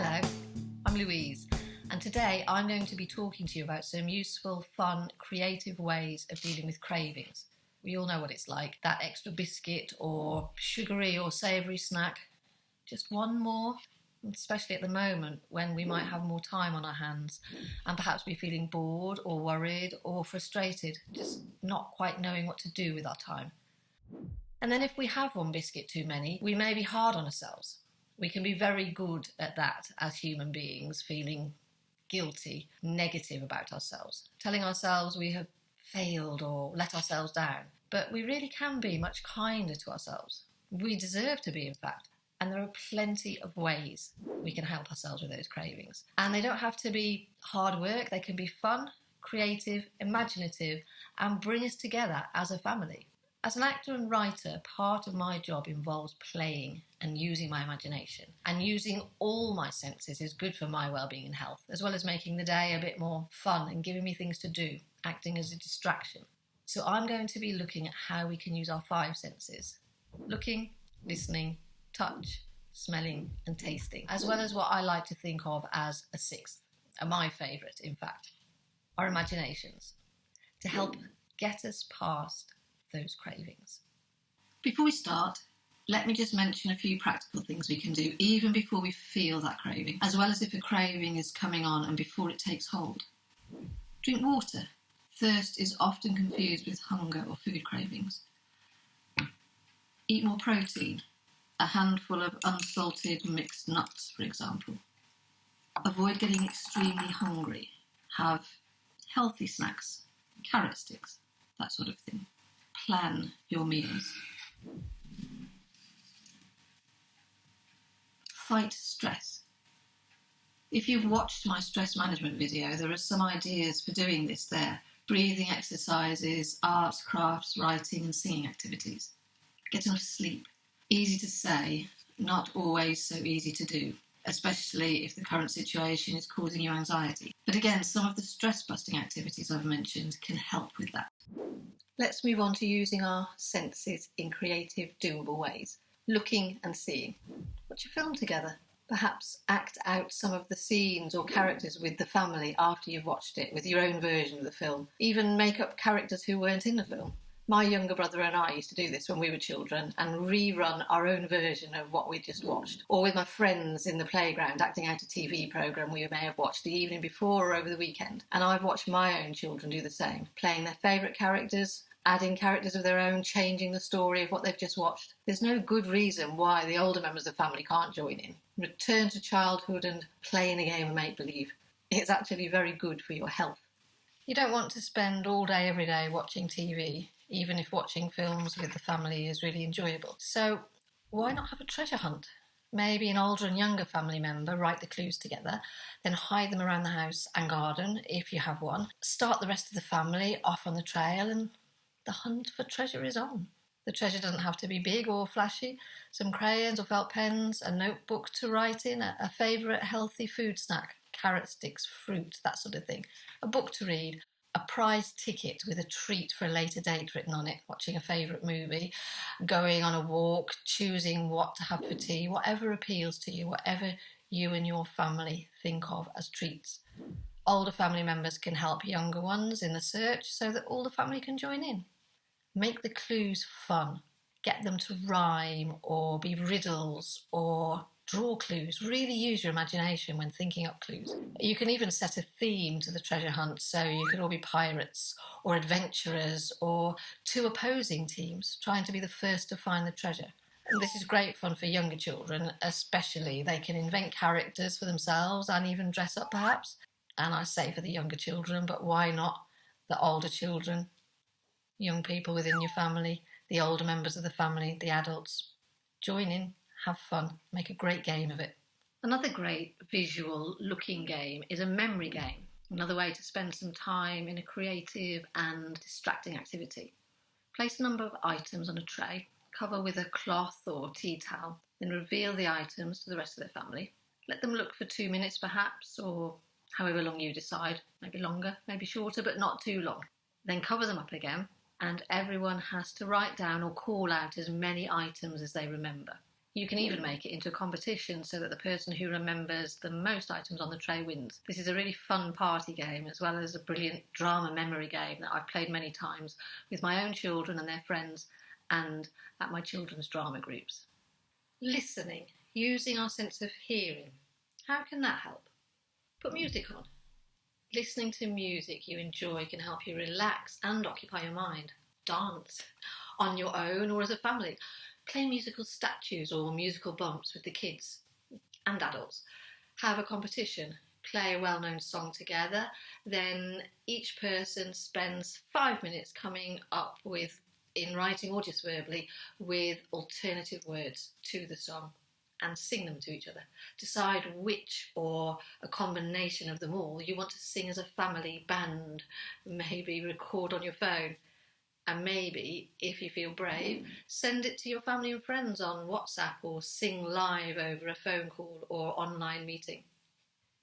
Hello, I'm Louise, and today I'm going to be talking to you about some useful, fun, creative ways of dealing with cravings. We all know what it's like, that extra biscuit or sugary or savoury snack. Just one more, especially at the moment when we might have more time on our hands and perhaps be feeling bored or worried or frustrated, just not quite knowing what to do with our time. And then if we have one biscuit too many, we may be hard on ourselves. We can be very good at that as human beings, feeling guilty, negative about ourselves, telling ourselves we have failed or let ourselves down. But we really can be much kinder to ourselves. We deserve to be, in fact. And there are plenty of ways we can help ourselves with those cravings. And they don't have to be hard work. They can be fun, creative, imaginative, and bring us together as a family. As an actor and writer, part of my job involves playing and using my imagination. And using all my senses is good for my well-being and health, as well as making the day a bit more fun and giving me things to do, acting as a distraction. So I'm going to be looking at how we can use our 5 senses: looking, listening, touch, smelling and tasting, as well as what I like to think of as a 6th, my favourite in fact, our imaginations, to help get us past those cravings. Before we start, let me just mention a few practical things we can do even before we feel that craving, as well as if a craving is coming on and before it takes hold. Drink water. Thirst is often confused with hunger or food cravings. Eat more protein. A handful of unsalted mixed nuts, for example. Avoid getting extremely hungry. Have healthy snacks, carrot sticks, that sort of thing. Plan your meals. Fight stress. If you've watched my stress management video, there are some ideas for doing this there. Breathing exercises, arts, crafts, writing and singing activities. Get enough sleep. Easy to say, not always so easy to do, especially if the current situation is causing you anxiety. But again, some of the stress-busting activities I've mentioned can help with that. Let's move on to using our senses in creative, doable ways. Looking and seeing. Watch a film together. Perhaps act out some of the scenes or characters with the family after you've watched it, with your own version of the film. Even make up characters who weren't in the film. My younger brother and I used to do this when we were children and rerun our own version of what we'd just watched. Or with my friends in the playground, acting out a TV programme we may have watched the evening before or over the weekend. And I've watched my own children do the same, playing their favourite characters, adding characters of their own, changing the story of what they've just watched. There's no good reason why the older members of the family can't join in. Return to childhood and play in a game of make-believe. It's actually very good for your health. You don't want to spend all day, every day watching TV, even if watching films with the family is really enjoyable. So why not have a treasure hunt? Maybe an older and younger family member write the clues together, then hide them around the house and garden if you have one. Start the rest of the family off on the trail and the hunt for treasure is on. The treasure doesn't have to be big or flashy. Some crayons or felt pens, a notebook to write in, a favourite healthy food snack, carrot sticks, fruit, that sort of thing. A book to read, a prize ticket with a treat for a later date written on it, watching a favourite movie, going on a walk, choosing what to have for tea, whatever appeals to you, whatever you and your family think of as treats. Older family members can help younger ones in the search so that all the family can join in. Make the clues fun. Get them to rhyme or be riddles or draw clues. Really use your imagination when thinking up clues. You can even set a theme to the treasure hunt, so you could all be pirates or adventurers or 2 opposing teams trying to be the first to find the treasure. And this is great fun for younger children, especially. They can invent characters for themselves and even dress up perhaps. And I say for the younger children, but why not the older children? Young people within your family, the older members of the family, the adults. Join in, have fun, make a great game of it. Another great visual looking game is a memory game, another way to spend some time in a creative and distracting activity. Place a number of items on a tray, cover with a cloth or tea towel, then reveal the items to the rest of the family. Let them look for 2 minutes perhaps, or however long you decide, maybe longer, maybe shorter, but not too long. Then cover them up again, and everyone has to write down or call out as many items as they remember. You can even make it into a competition so that the person who remembers the most items on the tray wins. This is a really fun party game as well as a brilliant drama memory game that I've played many times with my own children and their friends and at my children's drama groups. Listening, using our sense of hearing. How can that help? Put music on. Listening to music you enjoy can help you relax and occupy your mind. Dance on your own or as a family. Play musical statues or musical bumps with the kids and adults. Have a competition. Play a well-known song together. Then each person spends 5 minutes coming up with, in writing or just verbally, with alternative words to the song and sing them to each other. Decide which or a combination of them all you want to sing as a family band. Maybe record on your phone. And maybe, if you feel brave, send it to your family and friends on WhatsApp or sing live over a phone call or online meeting.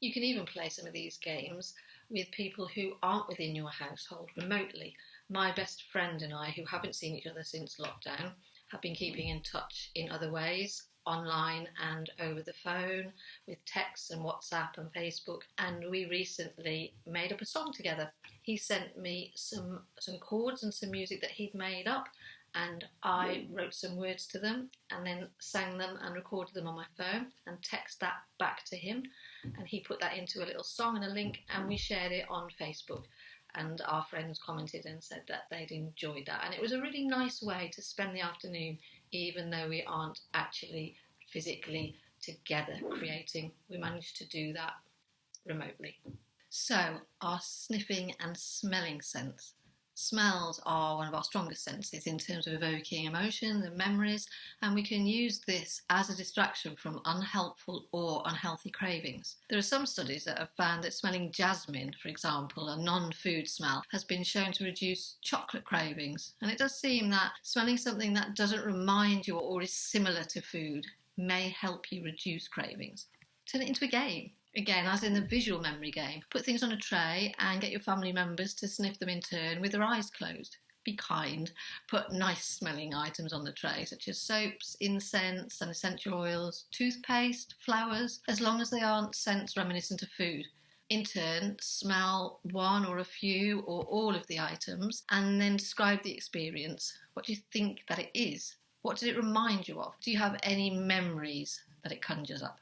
You can even play some of these games with people who aren't within your household remotely. My best friend and I, who haven't seen each other since lockdown, have been keeping in touch in other ways, online and over the phone, with texts and WhatsApp and Facebook, and we recently made up a song together. He sent me some chords and some music that he'd made up, and I wrote some words to them and then sang them and recorded them on my phone and texted that back to him, and he put that into a little song and a link, and we shared it on Facebook. And our friends commented and said that they'd enjoyed that. And it was a really nice way to spend the afternoon, even though we aren't actually physically together creating. We managed to do that remotely. So, our sniffing and smelling sense. Smells are one of our strongest senses in terms of evoking emotions and memories, and we can use this as a distraction from unhelpful or unhealthy cravings. There are some studies that have found that smelling jasmine, for example, a non-food smell, has been shown to reduce chocolate cravings. And it does seem that smelling something that doesn't remind you or is similar to food may help you reduce cravings. Turn it into a game. Again, as in the visual memory game, put things on a tray and get your family members to sniff them in turn with their eyes closed. Be kind. Put nice smelling items on the tray, such as soaps, incense and essential oils, toothpaste, flowers, as long as they aren't scents reminiscent of food. In turn, smell one or a few or all of the items and then describe the experience. What do you think that it is? What did it remind you of? Do you have any memories that it conjures up?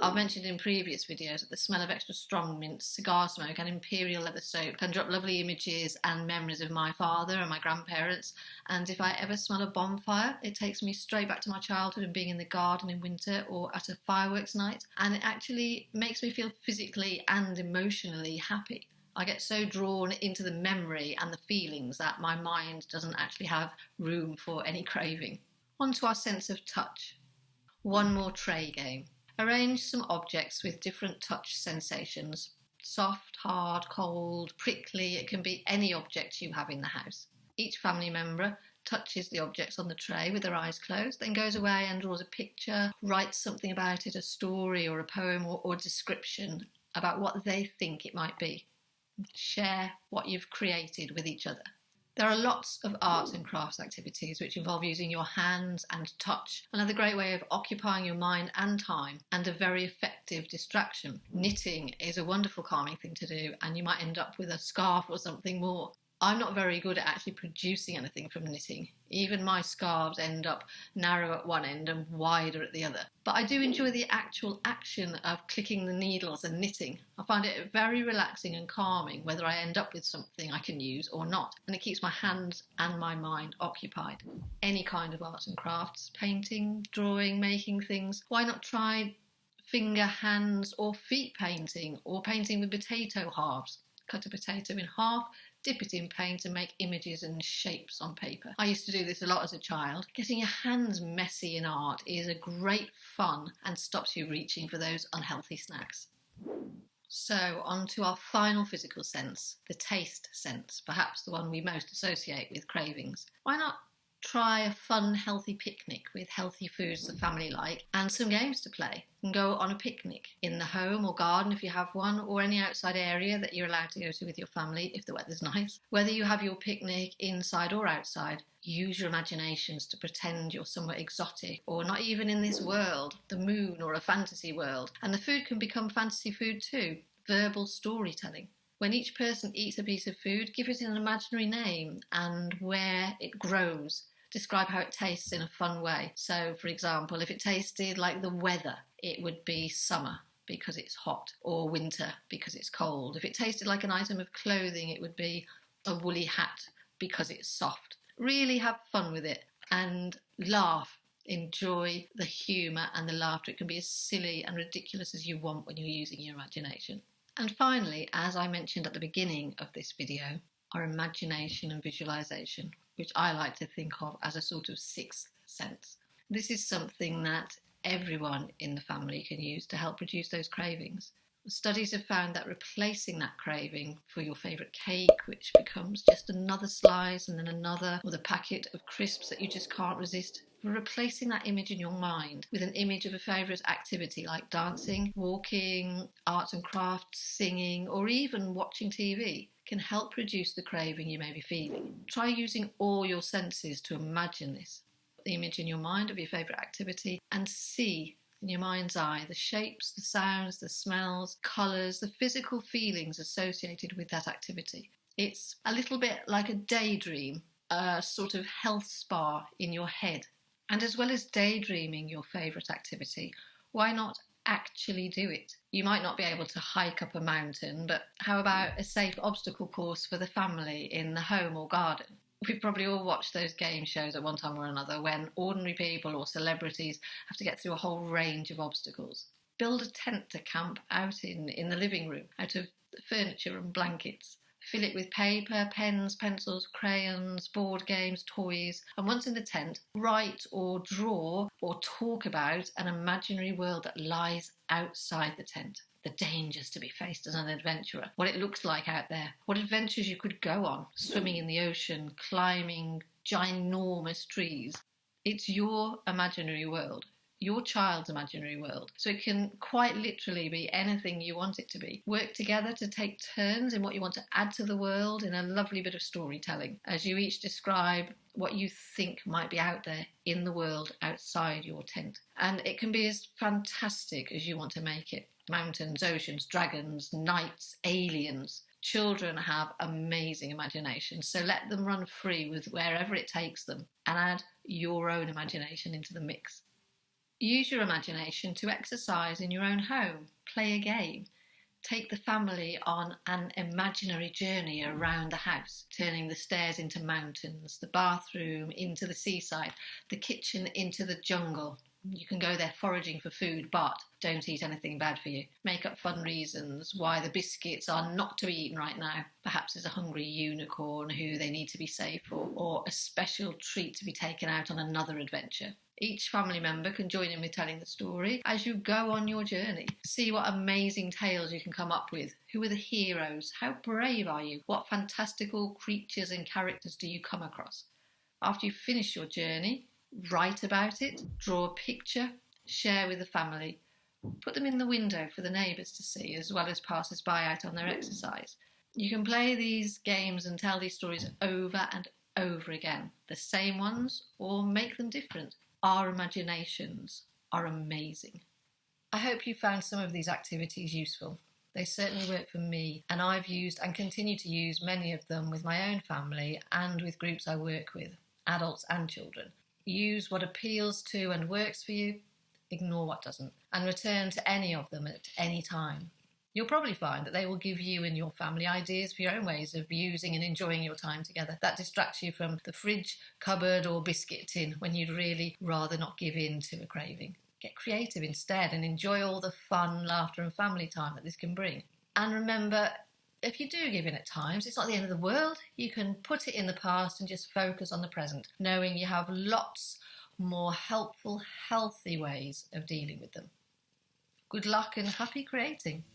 I've mentioned in previous videos that the smell of extra strong mints, cigar smoke and imperial leather soap conjure up lovely images and memories of my father and my grandparents, and if I ever smell a bonfire, it takes me straight back to my childhood and being in the garden in winter or at a fireworks night, and it actually makes me feel physically and emotionally happy. I get so drawn into the memory and the feelings that my mind doesn't actually have room for any craving. On to our sense of touch. One more tray game. Arrange some objects with different touch sensations. Soft, hard, cold, prickly, it can be any object you have in the house. Each family member touches the objects on the tray with their eyes closed, then goes away and draws a picture, writes something about it, a story or a poem or description about what they think it might be. Share what you've created with each other. There are lots of arts and crafts activities which involve using your hands and touch, another great way of occupying your mind and time, and a very effective distraction. Knitting is a wonderful calming thing to do, and you might end up with a scarf or something more. I'm not very good at actually producing anything from knitting. Even my scarves end up narrow at one end and wider at the other. But I do enjoy the actual action of clicking the needles and knitting. I find it very relaxing and calming, whether I end up with something I can use or not. And it keeps my hands and my mind occupied. Any kind of arts and crafts, painting, drawing, making things. Why not try finger, hands or feet painting, or painting with potato halves? Cut a potato in half, dip it in paint and make images and shapes on paper. I used to do this a lot as a child. Getting your hands messy in art is a great fun and stops you reaching for those unhealthy snacks. So on to our final physical sense, the taste sense, perhaps the one we most associate with cravings. Why not Try a fun, healthy picnic with healthy foods the family like and some games to play. You can go on a picnic in the home or garden if you have one, or any outside area that you're allowed to go to with your family if the weather's nice. Whether you have your picnic inside or outside, use your imaginations to pretend you're somewhere exotic or not even in this world, the moon or a fantasy world. And the food can become fantasy food too, verbal storytelling. When each person eats a piece of food, give it an imaginary name and where it grows. Describe how it tastes in a fun way. So, for example, if it tasted like the weather, it would be summer because it's hot, or winter because it's cold. If it tasted like an item of clothing, it would be a woolly hat because it's soft. Really have fun with it and laugh. Enjoy the humour and the laughter. It can be as silly and ridiculous as you want when you're using your imagination. And finally, as I mentioned at the beginning of this video, our imagination and visualisation, which I like to think of as a sort of sixth sense. This is something that everyone in the family can use to help reduce those cravings. Studies have found that replacing that craving for your favourite cake, which becomes just another slice and then another, or the packet of crisps that you just can't resist, replacing that image in your mind with an image of a favourite activity like dancing, walking, arts and crafts, singing, or even watching TV can help reduce the craving you may be feeling. Try using all your senses to imagine this. The image in your mind of your favourite activity and see in your mind's eye the shapes, the sounds, the smells, colours, the physical feelings associated with that activity. It's a little bit like a daydream, a sort of health spa in your head. And as well as daydreaming your favourite activity, why not actually do it? You might not be able to hike up a mountain, but how about a safe obstacle course for the family in the home or garden? We've probably all watched those game shows at one time or another when ordinary people or celebrities have to get through a whole range of obstacles. Build a tent to camp out in the living room, out of furniture and blankets. Fill it with paper, pens, pencils, crayons, board games, toys, and once in the tent, write or draw or talk about an imaginary world that lies outside the tent. The dangers to be faced as an adventurer, what it looks like out there, what adventures you could go on, swimming in the ocean, climbing ginormous trees. It's your imaginary world. Your child's imaginary world. So it can quite literally be anything you want it to be. Work together to take turns in what you want to add to the world in a lovely bit of storytelling as you each describe what you think might be out there in the world outside your tent. And it can be as fantastic as you want to make it. Mountains, oceans, dragons, knights, aliens. Children have amazing imagination, so let them run free with wherever it takes them and add your own imagination into the mix. Use your imagination to exercise in your own home, play a game, take the family on an imaginary journey around the house, turning the stairs into mountains, the bathroom into the seaside, the kitchen into the jungle. You can go there foraging for food, but don't eat anything bad for you. Make up fun reasons why the biscuits are not to be eaten right now. Perhaps there's a hungry unicorn who they need to be safe for, or a special treat to be taken out on another adventure. Each family member can join in with telling the story as you go on your journey. See what amazing tales you can come up with. Who are the heroes? How brave are you? What fantastical creatures and characters do you come across? After you finish your journey, write about it, draw a picture, share with the family. Put them in the window for the neighbours to see, as well as passers-by out on their exercise. You can play these games and tell these stories over and over again, the same ones, or make them different. Our imaginations are amazing. I hope you found some of these activities useful. They certainly work for me, and I've used and continue to use many of them with my own family and with groups I work with, adults and children. Use what appeals to and works for you, ignore what doesn't, and return to any of them at any time. You'll probably find that they will give you and your family ideas for your own ways of using and enjoying your time together. That distracts you from the fridge, cupboard or biscuit tin when you'd really rather not give in to a craving. Get creative instead and enjoy all the fun, laughter and family time that this can bring. And remember, if you do give in at times, it's not the end of the world. You can put it in the past and just focus on the present, knowing you have lots more helpful, healthy ways of dealing with them. Good luck and happy creating.